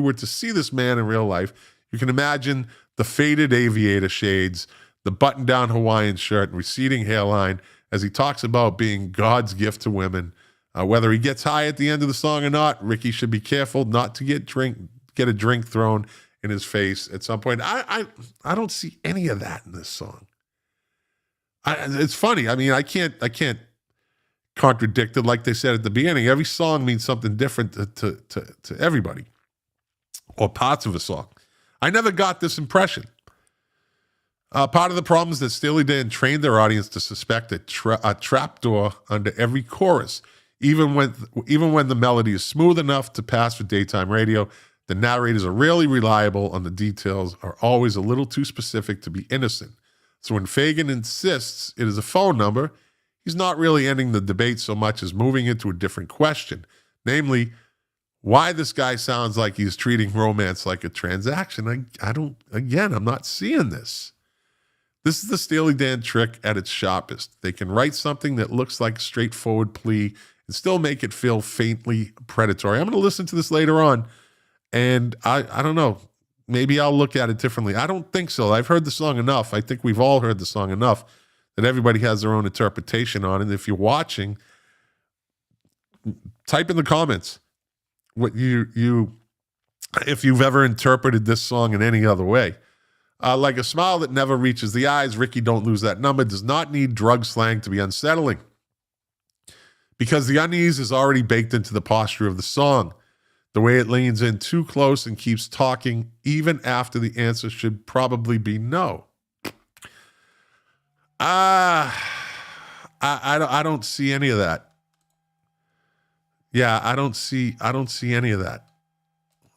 were to see this man in real life, you can imagine the faded aviator shades, the button-down Hawaiian shirt, and receding hairline as he talks about being God's gift to women. Whether he gets high at the end of the song or not, Ricky should be careful not to get a drink thrown in his face at some point. I don't see any of that in this song. It's funny. I mean, I can't contradict it. Like they said at the beginning, every song means something different to everybody, or parts of a song. I never got this impression. Part of the problem is that Steely Dan trained their audience to suspect a trapdoor under every chorus, even when the melody is smooth enough to pass for daytime radio. The narrators are rarely reliable on the details, are always a little too specific to be innocent. So when Fagan insists it is a phone number, he's not really ending the debate so much as moving into a different question, namely, why this guy sounds like he's treating romance like a transaction. I'm not seeing this. This is the Steely Dan trick at its sharpest. They can write something that looks like a straightforward plea and still make it feel faintly predatory. I'm going to listen to this later on, and I don't know. Maybe I'll look at it differently. I don't think so. I've heard the song enough. I think we've all heard the song enough that everybody has their own interpretation on it. If you're watching, type in the comments what if you've ever interpreted this song in any other way. Like a smile that never reaches the eyes, Ricky Don't Lose That Number does not need drug slang to be unsettling, because the unease is already baked into the posture of the song. The way it leans in too close and keeps talking even after the answer should probably be no. I don't see any of that. Yeah, I don't see any of that.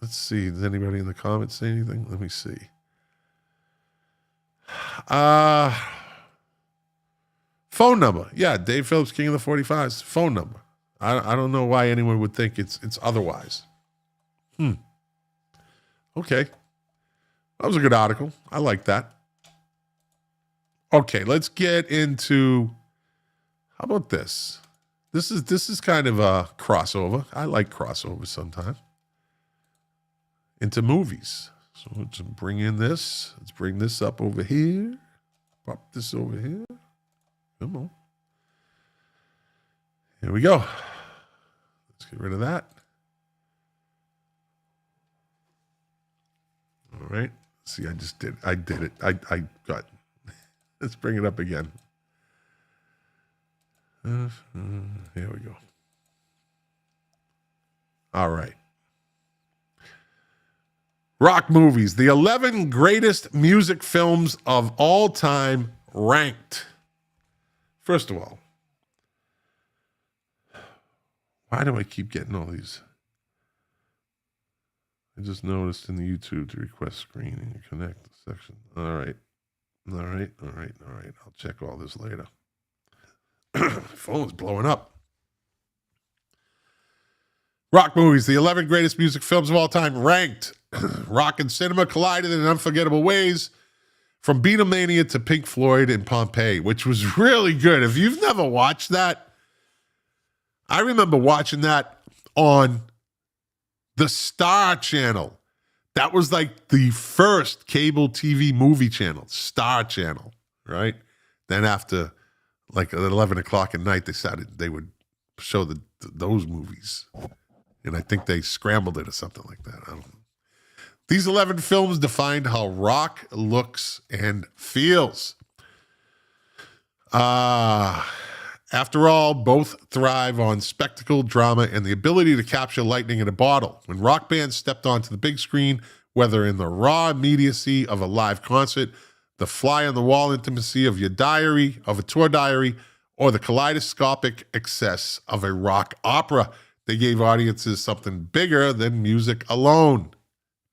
Let's see. Does anybody in the comments say anything? Let me see. Phone number. Yeah, Dave Phillips, King of the 45s. Phone number. I don't know why anyone would think it's otherwise. Okay. That was a good article. I like that. Okay, let's get into, how about this? This is kind of a crossover. I like crossovers sometimes. Into movies. So let's bring in this. Let's bring this up over here. Pop this over here. Come on. Here we go. Let's get rid of that. All right. See, I did it. I got. Let's bring it up again. Here we go. All right. Rock movies. The 11 greatest music films of all time ranked. First of all, why do I keep getting all these? I just noticed in the YouTube to request screening and connect the section. All right. I'll check all this later. Phone's blowing up. Rock movies, the 11 greatest music films of all time, ranked. Rock and cinema collided in unforgettable ways, from Beatlemania to Pink Floyd and Pompeii, which was really good. If you've never watched that, I remember watching that on the Star Channel. That was like the first cable TV movie channel, Star Channel, right? Then after like at 11 o'clock at night, they would show those movies. And I think they scrambled it or something like that. I don't know. These 11 films defined how rock looks and feels. After all, both thrive on spectacle, drama, and the ability to capture lightning in a bottle. When rock bands stepped onto the big screen, whether in the raw immediacy of a live concert, the fly-on-the-wall intimacy of a tour diary, or the kaleidoscopic excess of a rock opera, they gave audiences something bigger than music alone.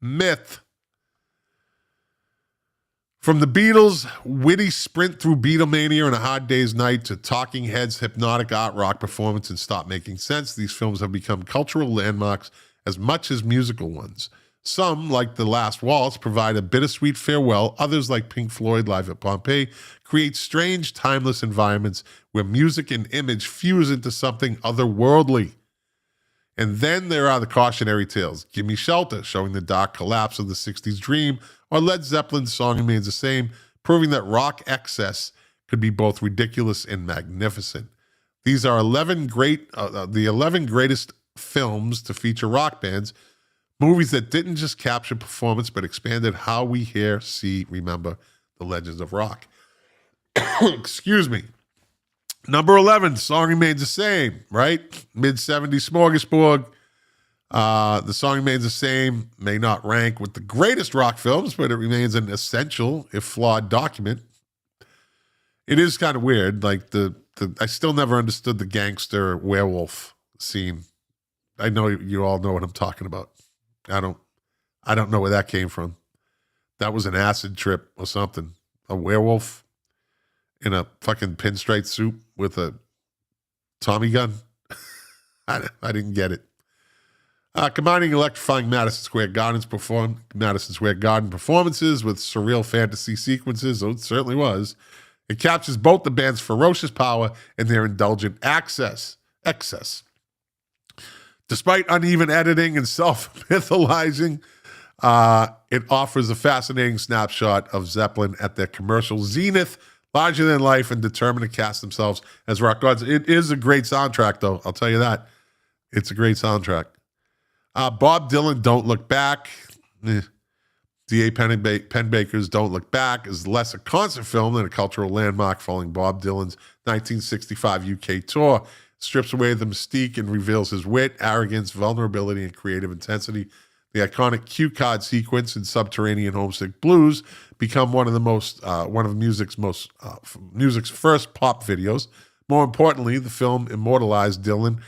Myth. From the Beatles' witty sprint through Beatlemania and A Hard Day's Night to Talking Heads' hypnotic art rock performance and Stop Making Sense, these films have become cultural landmarks as much as musical ones. Some, like The Last Waltz, provide a bittersweet farewell. Others, like Pink Floyd live at Pompeii, create strange, timeless environments where music and image fuse into something otherworldly. And then there are the cautionary tales. Gimme Shelter, showing the dark collapse of the 60s dream, or Led Zeppelin's Song Remains the Same, proving that rock excess could be both ridiculous and magnificent. These are the 11 greatest films to feature rock bands, movies that didn't just capture performance, but expanded how we hear, see, remember the legends of rock. Excuse me. Number 11, Song Remains the Same, right? Mid-70s smorgasbord. The Song Remains the Same may not rank with the greatest rock films, but it remains an essential, if flawed, document. It is kind of weird. Like I still never understood the gangster werewolf scene. I know you all know what I'm talking about. I don't know where that came from. That was an acid trip or something. A werewolf in a fucking pinstripe suit with a Tommy gun. I didn't get it. Combining electrifying Madison Square Garden performances with surreal fantasy sequences, it certainly was. It captures both the band's ferocious power and their indulgent excess. Despite uneven editing and self-mytholizing, it offers a fascinating snapshot of Zeppelin at their commercial zenith, larger than life and determined to cast themselves as rock gods. It is a great soundtrack, though. I'll tell you that. It's a great soundtrack. Bob Dylan, Don't Look Back. D.A. Penbaker's Don't Look Back is less a concert film than a cultural landmark following Bob Dylan's 1965 UK tour. Strips away the mystique and reveals his wit, arrogance, vulnerability, and creative intensity. The iconic cue card sequence in Subterranean Homesick Blues become one of music's first pop videos. More importantly, the film immortalized Dylan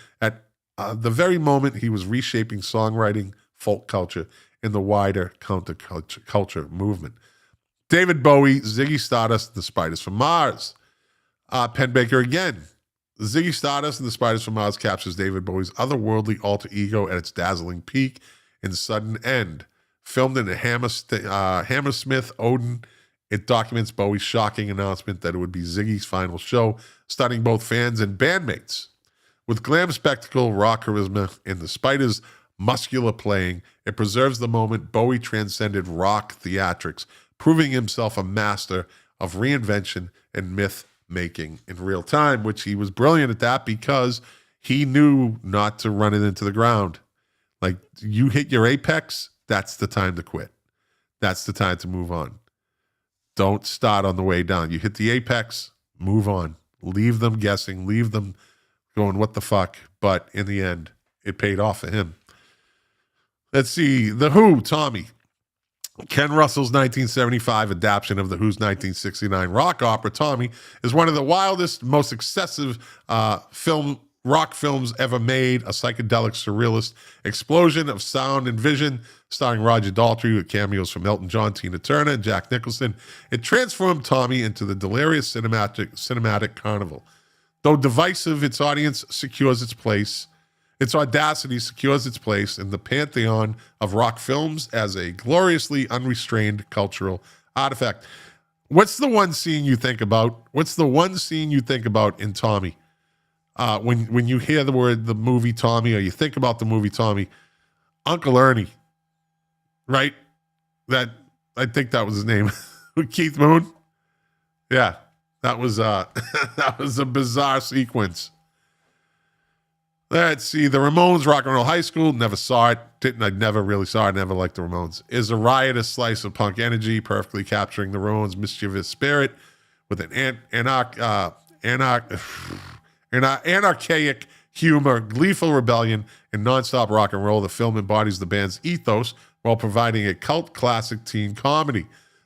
the very moment he was reshaping songwriting, folk culture, and the wider counterculture movement. David Bowie, Ziggy Stardust, The Spiders from Mars. Penn Baker again. Ziggy Stardust and The Spiders from Mars captures David Bowie's otherworldly alter ego at its dazzling peak and sudden end. Filmed in a Hammersmith Odin, it documents Bowie's shocking announcement that it would be Ziggy's final show, stunning both fans and bandmates. With glam spectacle, rock charisma, and the Spiders' muscular playing, it preserves the moment Bowie transcended rock theatrics, proving himself a master of reinvention and myth making in real time, which he was brilliant at that because he knew not to run it into the ground. Like, you hit your apex, that's the time to quit. That's the time to move on. Don't start on the way down. You hit the apex, move on. Leave them guessing, leave them going, what the fuck? But in the end, it paid off for him. Let's see. The Who, Tommy. Ken Russell's 1975 adaptation of The Who's 1969 rock opera, Tommy, is one of the wildest, most excessive rock films ever made, a psychedelic, surrealist explosion of sound and vision, starring Roger Daltrey with cameos from Elton John, Tina Turner, and Jack Nicholson. It transformed Tommy into the delirious cinematic carnival. Though divisive, its audience secures its place. Its audacity secures its place in the pantheon of rock films as a gloriously unrestrained cultural artifact. What's the one scene you think about? What's the one scene you think about in Tommy? When you hear the movie Tommy, or you think about the movie Tommy, Uncle Ernie, right? I think that was his name. Keith Moon. Yeah, that was that was a bizarre sequence. Let's see. The Ramones, Rock and Roll High School. Never saw it. I never really saw it. Never liked the Ramones. Is a riotous slice of punk energy, perfectly capturing the Ramones' mischievous spirit with an anarchaic humor, gleeful rebellion, and nonstop rock and roll. The film embodies the band's ethos while providing a cult classic teen comedy.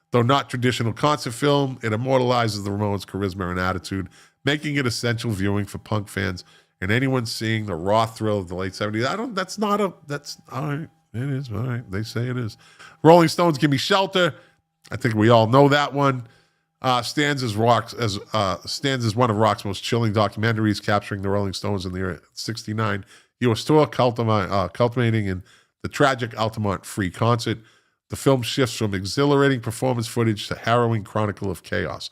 Though not traditional concert film, it immortalizes the Ramones' charisma and attitude, making it essential viewing for punk fans and anyone seeing the raw thrill of the late 70s. That's all right. It is, all right. They say it is. Rolling Stones, Give Me Shelter. I think we all know that one. Stands as one of rock's most chilling documentaries, capturing the Rolling Stones in the year 69 U.S. tour, culminating in the tragic Altamont Free concert. The film shifts from exhilarating performance footage to harrowing chronicle of chaos,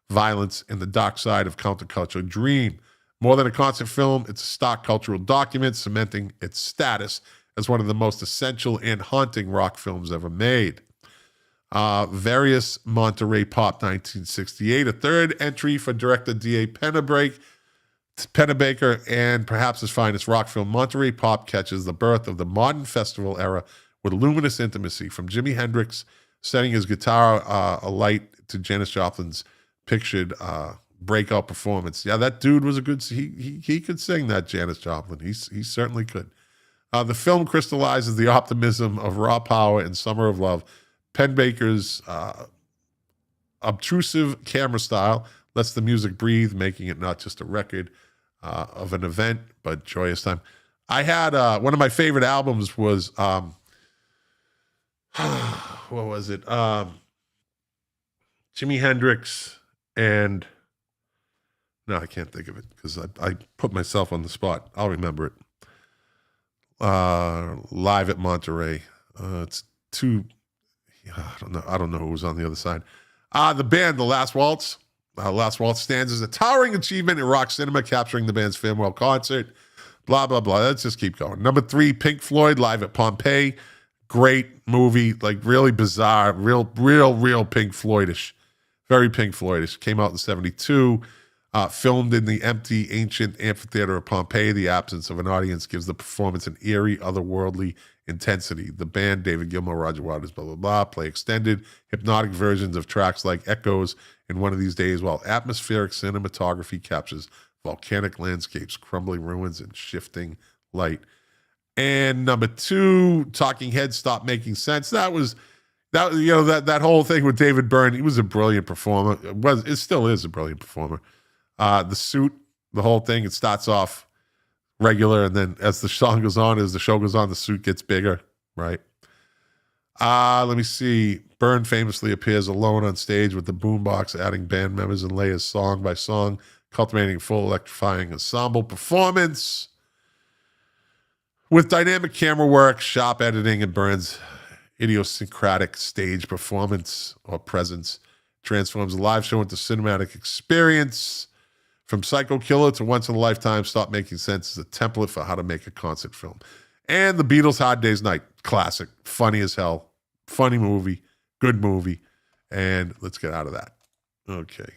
violence, and the dark side of counterculture dream. More than a concert film, it's a stock cultural document cementing its status as one of the most essential and haunting rock films ever made. Various Monterey Pop 1968, a third entry for director D.A. Pennebaker, and perhaps his finest rock film, Monterey Pop catches the birth of the modern festival era with luminous intimacy, from Jimi Hendrix setting his guitar alight to Janis Joplin's pictured breakout performance. Yeah, that dude was a good. He could sing, that Janis Joplin. He certainly could. The film crystallizes the optimism of raw power and Summer of Love. Penn Baker's obtrusive camera style lets the music breathe, making it not just a record of an event, but joyous time. I had one of my favorite albums was what was it? Jimi Hendrix and no, I can't think of it because I put myself on the spot. I'll remember it. Live at Monterey. It's too. I don't know who was on the other side. The band, The Last Waltz. Last Waltz stands as a towering achievement in rock cinema, capturing the band's farewell concert. Blah, blah, blah. Let's just keep going. Number 3, Pink Floyd, Live at Pompeii. Great movie, like really bizarre, real Pink Floydish. Very Pink Floydish. Came out in 1972. Filmed in the empty, ancient amphitheater of Pompeii, the absence of an audience gives the performance an eerie, otherworldly intensity. The band, David Gilmour, Roger Waters, blah, blah, blah, play extended, hypnotic versions of tracks like Echoes in One of These Days, while atmospheric cinematography captures volcanic landscapes, crumbling ruins, and shifting light. And number 2, Talking Heads, Stop Making Sense. That whole thing with David Byrne. He was a brilliant performer. It still is a brilliant performer. The suit, the whole thing, it starts off regular, and then as the song goes on, as the show goes on, the suit gets bigger, right? Let me see. Byrne famously appears alone on stage with the boombox, adding band members and layers song by song, cultivating a full electrifying ensemble performance. With dynamic camera work, sharp editing, and Byrne's idiosyncratic stage performance or presence transforms a live show into cinematic experience. From Psycho Killer to Once in a Lifetime, Stop Making Sense is a template for how to make a concert film. And The Beatles' Hard Day's Night, classic, funny as hell, funny movie, good movie, and let's get out of that. Okay,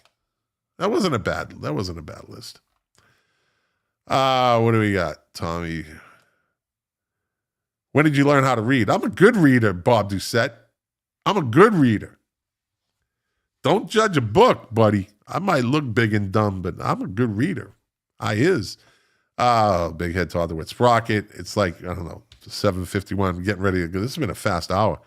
that wasn't a bad list. What do we got, Tommy? When did you learn how to read? I'm a good reader, Bob Doucette. I'm a good reader. Don't judge a book, buddy. I might look big and dumb, but I'm a good reader. I is. Big Head Todd the Wit Sprocket. It's like, I don't know, 7:51. Getting ready to go. This has been a fast hour.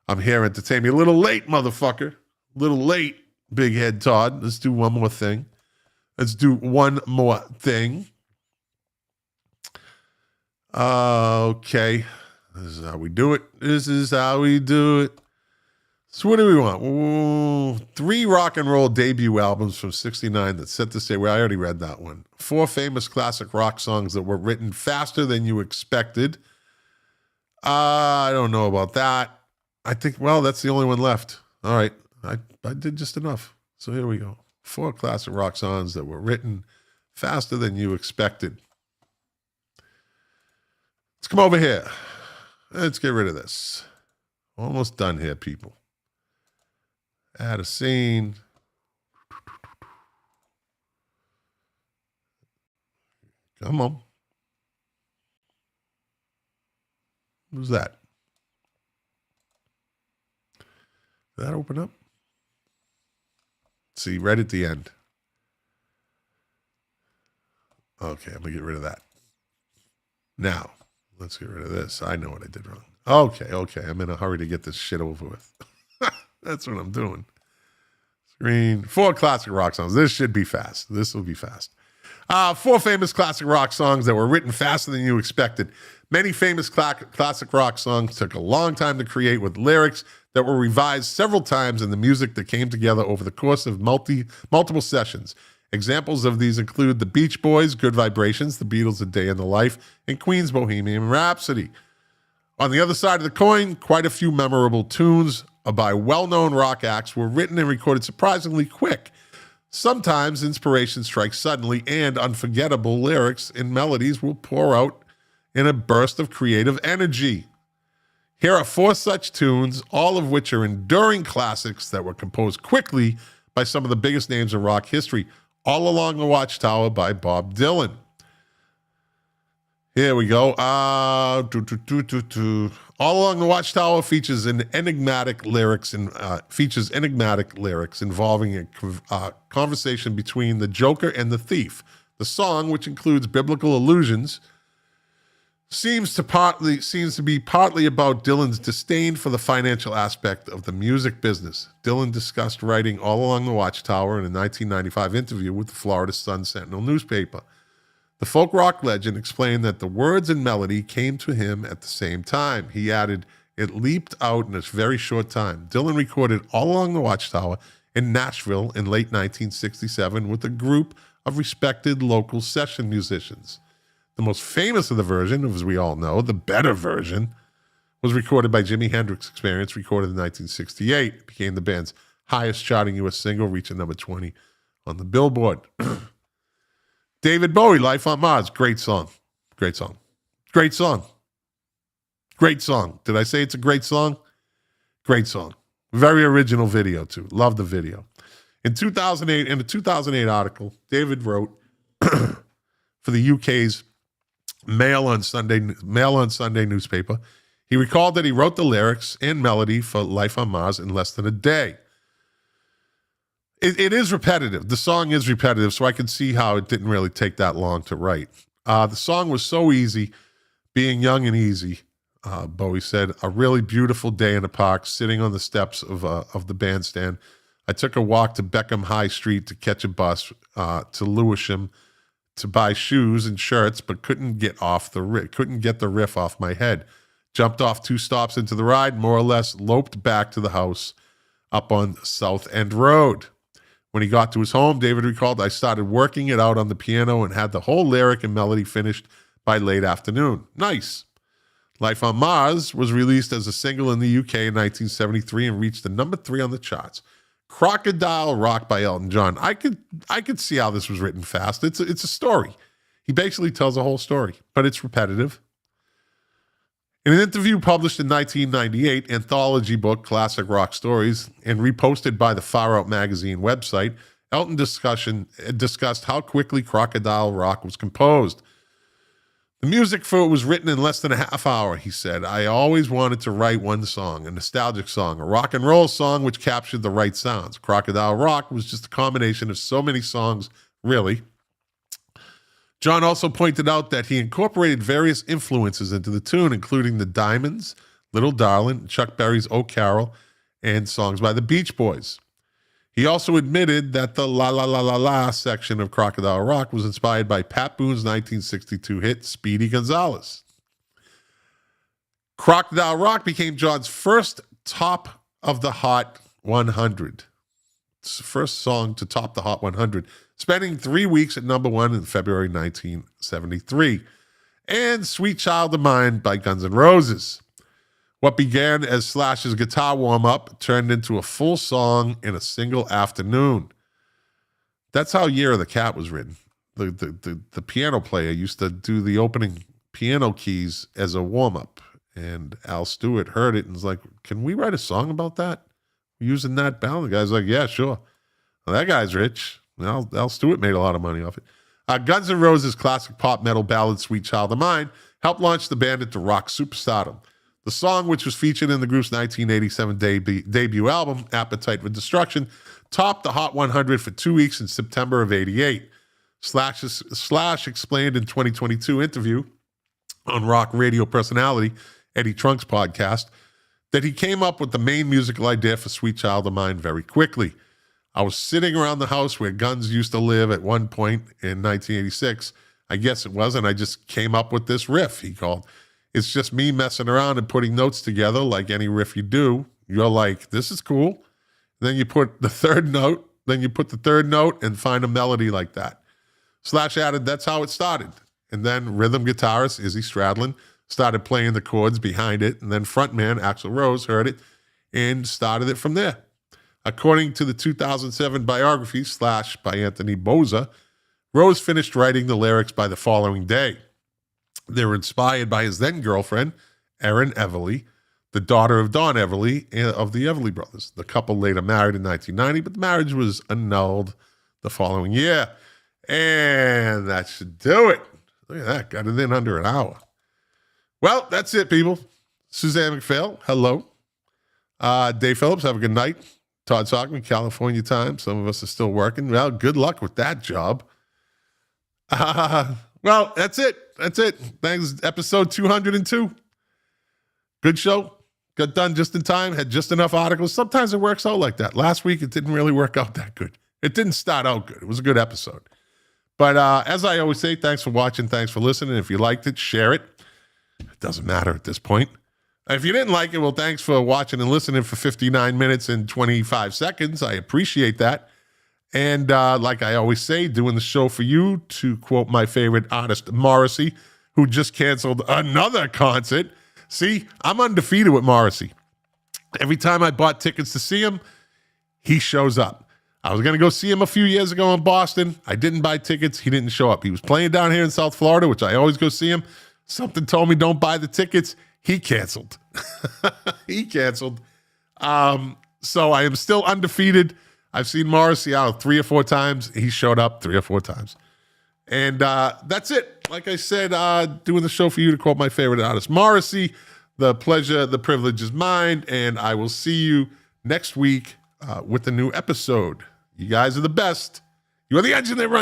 I'm here entertaining me. A little late, motherfucker. A little late, Big Head Todd. Let's do one more thing. Okay. This is how we do it. So what do we want? Ooh, 3 rock and roll debut albums from 1969 that set the stage. Well, I already read that one. 4 famous classic rock songs that were written faster than you expected. I don't know about that. I think, well, that's the only one left. All right. I did just enough. So here we go. 4 classic rock songs that were written faster than you expected. Let's come over here. Let's get rid of this. Almost done here, people. Add a scene. Come on. Who's that? Did that open up? See, right at the end. Okay, I'm going to get rid of that. Now, let's get rid of this. I know what I did wrong. Okay. I'm in a hurry to get this shit over with. That's what I'm doing. Screen. 4 classic rock songs. This should be fast. This will be fast. 4 famous classic rock songs that were written faster than you expected. Many famous classic rock songs took a long time to create, with lyrics that were revised several times and the music that came together over the course of multiple sessions. Examples of these include the Beach Boys' Good Vibrations, the Beatles' A Day in the Life, and Queen's Bohemian Rhapsody. On the other side of the coin, quite a few memorable tunes by well-known rock acts were written and recorded surprisingly quick. Sometimes inspiration strikes suddenly, and unforgettable lyrics and melodies will pour out in a burst of creative energy. Here are 4 such tunes, all of which are enduring classics that were composed quickly by some of the biggest names in rock history. All Along the Watchtower by Bob Dylan. Here we go. All Along the Watchtower features enigmatic lyrics involving a conversation between the Joker and the thief. The song, which includes biblical allusions, seems to be partly about Dylan's disdain for the financial aspect of the music business. Dylan discussed writing All Along the Watchtower in a 1995 interview with the Florida Sun-Sentinel newspaper. The folk rock legend explained that the words and melody came to him at the same time. He added, "It leaped out in a very short time." Dylan recorded All Along the Watchtower in Nashville in late 1967 with a group of respected local session musicians. The most famous of the version, as we all know, the better version, was recorded by Jimi Hendrix Experience, recorded in 1968. It became the band's highest charting U.S. single, reaching number 20 on the Billboard. David Bowie, Life on Mars. Great song. Great song. Great song. Great song. Did I say it's a great song? Great song. Very original video, too. Love the video. In a 2008 article, David wrote for the UK's Mail on Sunday newspaper, he recalled that he wrote the lyrics and melody for Life on Mars in less than a day. It is repetitive. The song is repetitive, so I can see how it didn't really take that long to write. The song was so easy, being young and easy, Bowie said. A really beautiful day in the park, sitting on the steps of the bandstand. I took a walk to Beckham High Street to catch a bus to Lewisham to buy shoes and shirts, but couldn't get the riff off my head. Jumped off 2 stops into the ride, more or less loped back to the house up on South End Road. When he got to his home, David recalled, I started working it out on the piano and had the whole lyric and melody finished by late afternoon. Nice. Life on Mars was released as a single in the UK in 1973 and reached the number 3 on the charts. Crocodile Rock by Elton John. I could see how this was written fast. It's a story. He basically tells a whole story, but it's repetitive. In an interview published in 1998, anthology book Classic Rock Stories, and reposted by the Far Out magazine website, Elton discussed how quickly Crocodile Rock was composed. The music for it was written in less than a half hour, he said. I always wanted to write one song, a nostalgic song, a rock and roll song which captured the right sounds. Crocodile Rock was just a combination of so many songs, really. John also pointed out that he incorporated various influences into the tune, including the Diamonds, Little Darlin', Chuck Berry's Oh Carol, and songs by the Beach Boys. He also admitted that the La La La La La section of Crocodile Rock was inspired by Pat Boone's 1962 hit, Speedy Gonzales. Crocodile Rock became John's first top of the Hot 100. It's the first song to top the Hot 100, spending 3 weeks at number 1 in February 1973. And Sweet Child of Mine by Guns N' Roses. What began as Slash's guitar warm-up turned into a full song in a single afternoon. That's how Year of the Cat was written. The piano player used to do the opening piano keys as a warm-up, and Al Stewart heard it and was like, can we write a song about that? Using that ballad? The guy's like, yeah, sure. Well, that guy's rich. Al Stewart made a lot of money off it. Guns N' Roses' classic pop metal ballad Sweet Child of Mine helped launch the band into rock superstardom. The song, which was featured in the group's 1987 debut album, Appetite for Destruction, topped the Hot 100 for 2 weeks in September of '88. Slash explained in 2022 interview on rock radio personality Eddie Trunk's podcast that he came up with the main musical idea for Sweet Child of Mine very quickly. I was sitting around the house where Guns used to live at one point in 1986, I guess it was, and I just came up with this riff, he called. It's just me messing around and putting notes together like any riff you do. You're like, this is cool. Then you put the third note, and find a melody like that. Slash added, that's how it started. And then rhythm guitarist Izzy Stradlin started playing the chords behind it, and then frontman Axl Rose heard it and started it from there. According to the 2007 biography, Slash by Anthony Bozza, Rose finished writing the lyrics by the following day. They were inspired by his then-girlfriend, Erin Everly, the daughter of Don Everly of the Everly Brothers. The couple later married in 1990, but the marriage was annulled the following year. And that should do it. Look at that. Got it in under an hour. Well, that's it, people. Suzanne McPhail, hello. Dave Phillips, have a good night. Todd Sockman, California time. Some of us are still working. Well, good luck with that job. Well, that's it. Thanks. Episode 202. Good show. Got done just in time. Had just enough articles. Sometimes it works out like that. Last week, it didn't really work out that good. It didn't start out good. It was a good episode. But as I always say, thanks for watching. Thanks for listening. If you liked it, share it. It doesn't matter at this point. If you didn't like it, well, thanks for watching and listening for 59 minutes and 25 seconds. I appreciate that. And like I always say, doing the show for you, to quote my favorite artist, Morrissey, who just canceled another concert. See, I'm undefeated with Morrissey. Every time I bought tickets to see him, he shows up. I was going to go see him a few years ago in Boston. I didn't buy tickets. He didn't show up. He was playing down here in South Florida, which I always go see him. Something told me don't buy the tickets. He canceled. He canceled. So I am still undefeated. I've seen Morrissey out 3 or 4 times. He showed up 3 or 4 times. And that's it. Like I said, doing the show for you, to quote my favorite artist, Morrissey. The pleasure, the privilege is mine. And I will see you next week with a new episode. You guys are the best. You are the engine that runs.